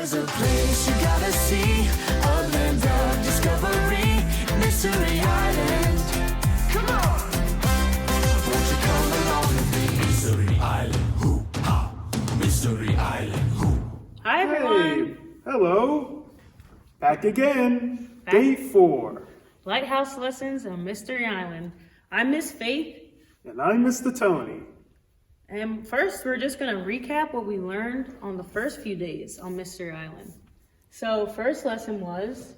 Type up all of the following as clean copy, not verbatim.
There's a place you gotta see, a land of discovery, Mystery Island. Come on! Won't you come along with me? Mystery Island, hoo-ha! Mystery Island, hoo. Hi, everyone. Hey, hello. Back again. Day 4. Lighthouse Lessons on Mystery Island. I'm Miss Faith. And I'm Mr. Tony. And first, we're just going to recap what we learned on the first few days on Mystery Island. So, first lesson was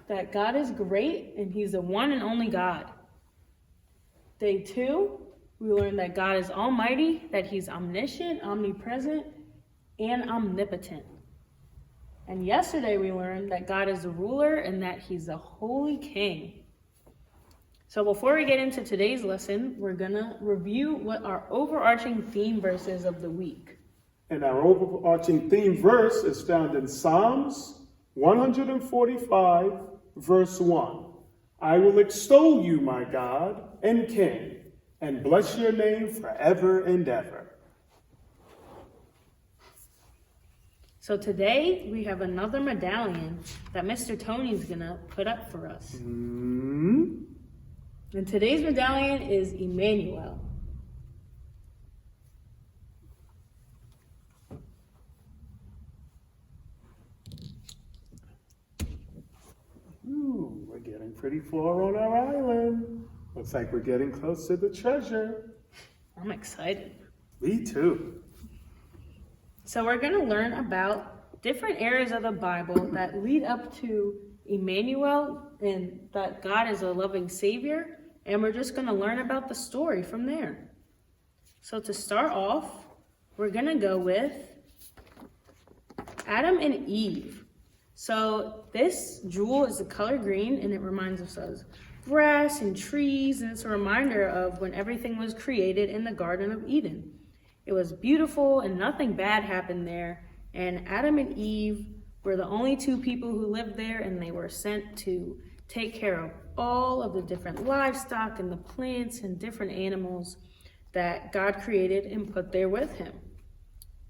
that God is great and He's the one and only God. Day 2, we learned that God is almighty, that He's omniscient, omnipresent, and omnipotent. And yesterday, we learned that God is the ruler and that He's the holy king. So before we get into today's lesson, we're going to review what our overarching theme verses of the week. And our overarching theme verse is found in Psalms 145, verse 1. I will extol you, my God and King, and bless your name forever and ever. So today, we have another medallion that Mr. Tony's going to put up for us. And today's medallion is Emmanuel. Ooh, we're getting pretty far on our island. Looks like we're getting close to the treasure. I'm excited. Me too. So we're going to learn about different areas of the Bible that lead up to Emmanuel and that God is a loving Savior. And we're just going to learn about the story from there. So to start off, we're going to go with Adam and Eve. So this jewel is the color green, and it reminds us of grass and trees, and it's a reminder of when everything was created in the Garden of Eden. It was beautiful, and nothing bad happened there. And Adam and Eve were the only 2 people who lived there, and they were sent to take care of all of the different livestock and the plants and different animals that God created and put there with him.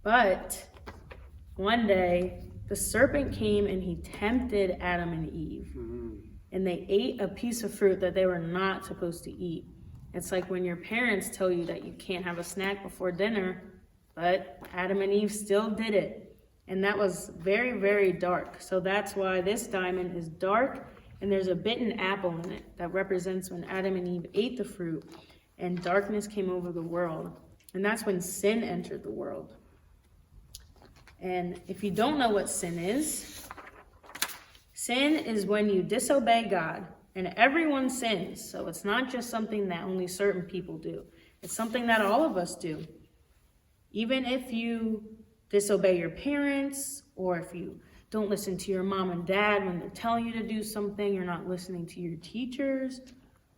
But one day, the serpent came and he tempted Adam and Eve. And they ate a piece of fruit that they were not supposed to eat. It's like when your parents tell you that you can't have a snack before dinner, but Adam and Eve still did it. And that was very, very dark. So that's why this diamond is dark. And there's a bitten apple in it that represents when Adam and Eve ate the fruit and darkness came over the world. And that's when sin entered the world. And if you don't know what sin is when you disobey God. And everyone sins. So it's not just something that only certain people do. It's something that all of us do. Even if you disobey your parents, or if you don't listen to your mom and dad when they're telling you to do something. You're not listening to your teachers.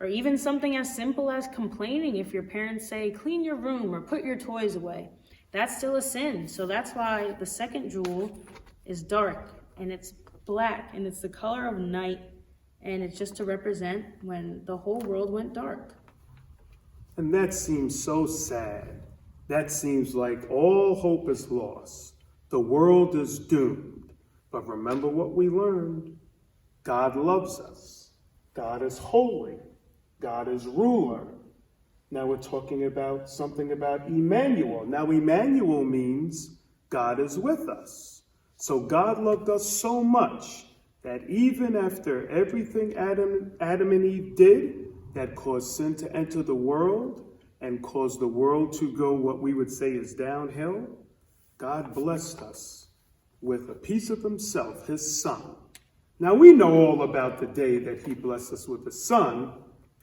Or even something as simple as complaining if your parents say, clean your room or put your toys away. That's still a sin. So that's why the second jewel is dark. And it's black. And it's the color of night. And it's just to represent when the whole world went dark. And that seems so sad. That seems like all hope is lost. The world is doomed. But remember what we learned. God loves us. God is holy. God is ruler. Now we're talking about something about Emmanuel. Now Emmanuel means God is with us. So God loved us so much that even after everything Adam and Eve did that caused sin to enter the world and caused the world to go what we would say is downhill, God blessed us with a piece of himself, his son. Now we know all about the day that he blessed us with a son,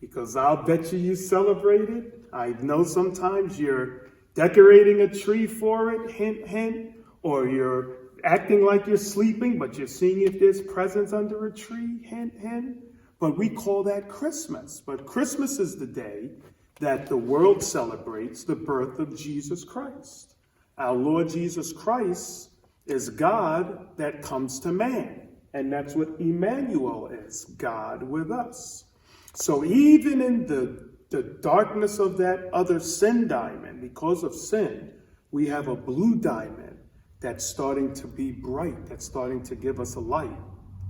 because I'll bet you celebrated. I know sometimes you're decorating a tree for it, hint, hint, or you're acting like you're sleeping, but you're seeing if there's presents under a tree, hint, hint. But we call that Christmas. But Christmas is the day that the world celebrates the birth of Jesus Christ. Our Lord Jesus Christ is God that comes to man. And that's what Emmanuel is, God with us. So even in the darkness of that other sin diamond, because of sin, we have a blue diamond that's starting to be bright, that's starting to give us a light,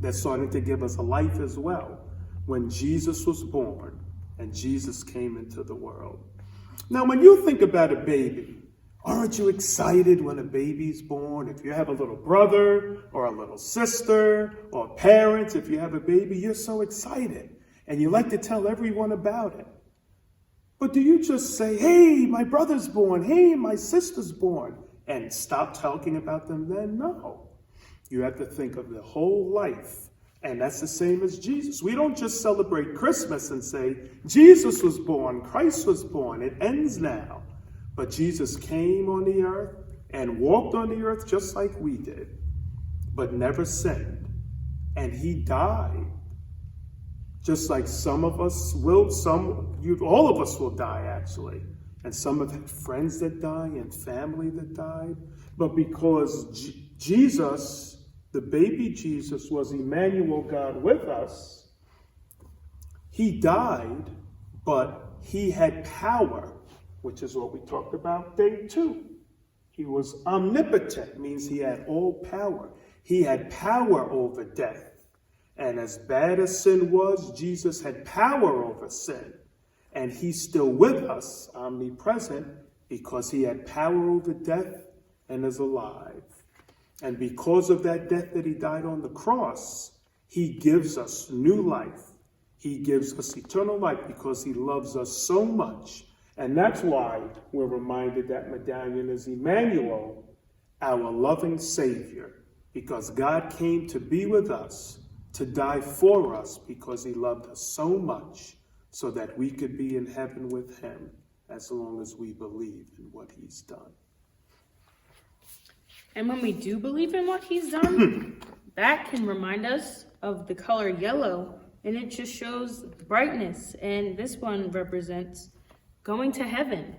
that's starting to give us a life as well, when Jesus was born and Jesus came into the world. Now, when you think about a baby, aren't you excited when a baby's born? If you have a little brother or a little sister or parents, if you have a baby, you're so excited and you like to tell everyone about it. But do you just say, hey, my brother's born, hey, my sister's born, and stop talking about them then? No. You have to think of the whole life. And that's the same as Jesus. We don't just celebrate Christmas and say, Jesus was born, Christ was born, it ends now. But Jesus came on the earth and walked on the earth just like we did, but never sinned. And he died. Just like some of us will, all of us will die actually. And some have had friends that die and family that died. But because Jesus, the baby Jesus, was Emmanuel, God with us, he died, but he had power, which is what we talked about day 2. He was omnipotent, means he had all power. He had power over death. And as bad as sin was, Jesus had power over sin. And he's still with us, omnipresent, because he had power over death and is alive. And because of that death that he died on the cross, he gives us new life. He gives us eternal life because he loves us so much. And that's why we're reminded that medallion is Emmanuel, our loving Savior, because God came to be with us, to die for us because he loved us so much, so that we could be in heaven with him as long as we believe in what he's done. And when we do believe in what he's done, that can remind us of the color yellow, and it just shows brightness. And this one represents going to heaven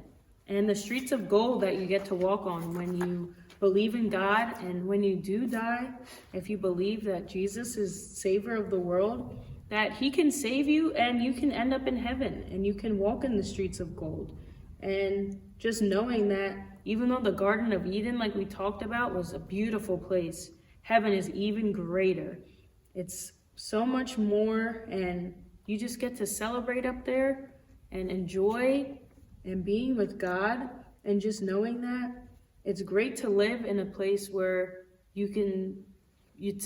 and the streets of gold that you get to walk on when you believe in God. And when you do die, if you believe that Jesus is Savior of the world, that he can save you and you can end up in heaven and you can walk in the streets of gold. And just knowing that even though the Garden of Eden, like we talked about, was a beautiful place, heaven is even greater. It's so much more, and you just get to celebrate up there and enjoy and being with God, and just knowing that it's great to live in a place where it's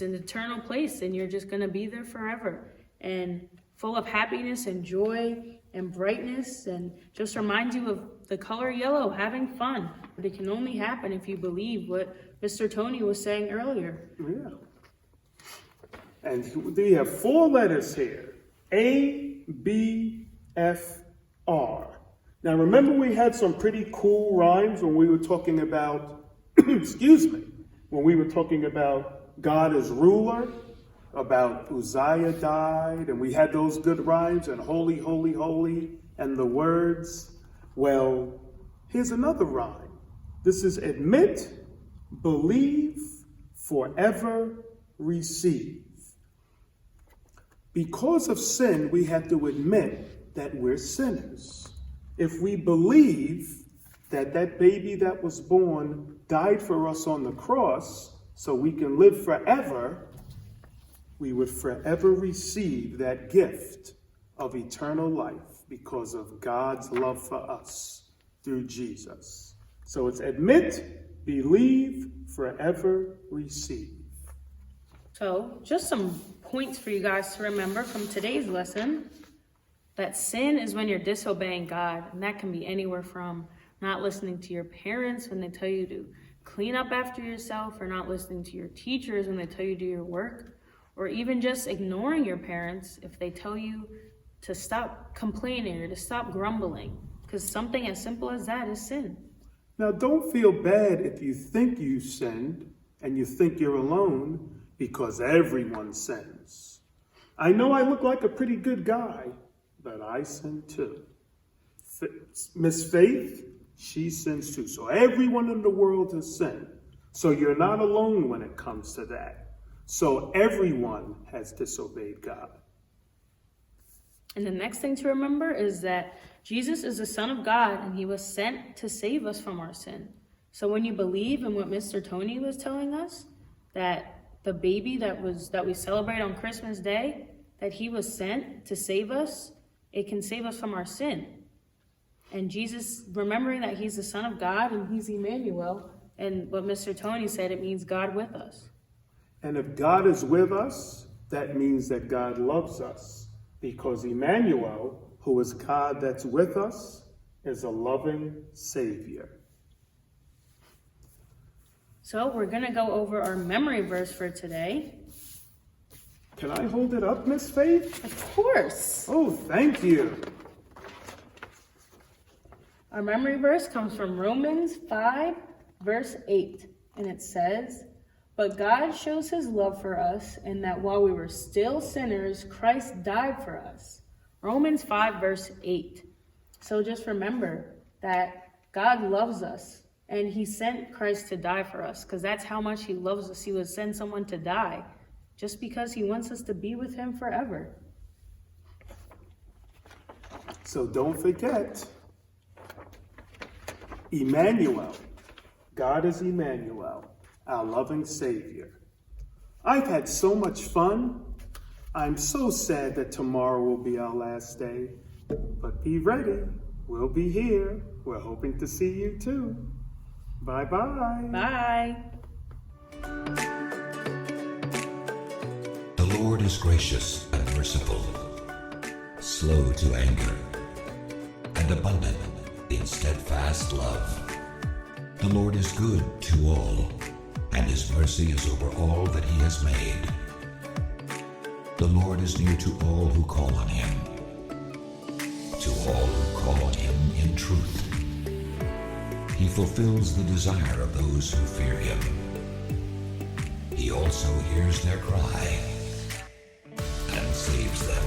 an eternal place and you're just going to be there forever, and full of happiness and joy and brightness, and just reminds you of the color yellow, having fun. But it can only happen if you believe what Mr. Tony was saying earlier. Yeah. And we have 4 letters here, A, B, F, R. Now remember, we had some pretty cool rhymes when we were talking about, when we were talking about God as ruler, about Uzziah died, and we had those good rhymes, and holy, holy, holy, and the words. Well, here's another rhyme. This is admit, believe, forever receive. Because of sin, we have to admit that we're sinners. If we believe that that baby that was born died for us on the cross so we can live forever, we would forever receive that gift of eternal life because of God's love for us through Jesus. So it's admit, believe, forever receive. So just some points for you guys to remember from today's lesson, that sin is when you're disobeying God, and that can be anywhere from not listening to your parents when they tell you to clean up after yourself, or not listening to your teachers when they tell you to do your work, or even just ignoring your parents if they tell you to stop complaining or to stop grumbling, because something as simple as that is sin. Now, don't feel bad if you think you sinned and you think you're alone, because everyone sins. I know I look like a pretty good guy, but I sin too. Miss Faith, she sins too. So everyone in the world has sinned. So you're not alone when it comes to that. So everyone has disobeyed God. And the next thing to remember is that Jesus is the Son of God, and he was sent to save us from our sin. So when you believe in what Mr. Tony was telling us, that the baby that we celebrate on Christmas Day, that he was sent to save us, it can save us from our sin. And Jesus, remembering that he's the Son of God and he's Emmanuel, and what Mr. Tony said, it means God with us. And if God is with us, that means that God loves us, because Emmanuel, who is God that's with us, is a loving Savior. So we're going to go over our memory verse for today. Can I hold it up, Miss Faith? Of course. Oh, thank you. Our memory verse comes from Romans 5, verse 8, and it says, "But God shows his love for us in that while we were still sinners, Christ died for us." Romans 5, verse 8. So just remember that God loves us, and he sent Christ to die for us, because that's how much he loves us. He would send someone to die just because he wants us to be with him forever. So don't forget, Emmanuel. God is Emmanuel, our loving Savior. I've had so much fun. I'm so sad that tomorrow will be our last day. But be ready. We'll be here. We're hoping to see you too. Bye-bye. Bye. The Lord is gracious and merciful, slow to anger, and abundant in steadfast love. The Lord is good to all, and his mercy is over all that he has made. The Lord is near to all who call on him, to all who call on him in truth. He fulfills the desire of those who fear him. He also hears their cry and saves them.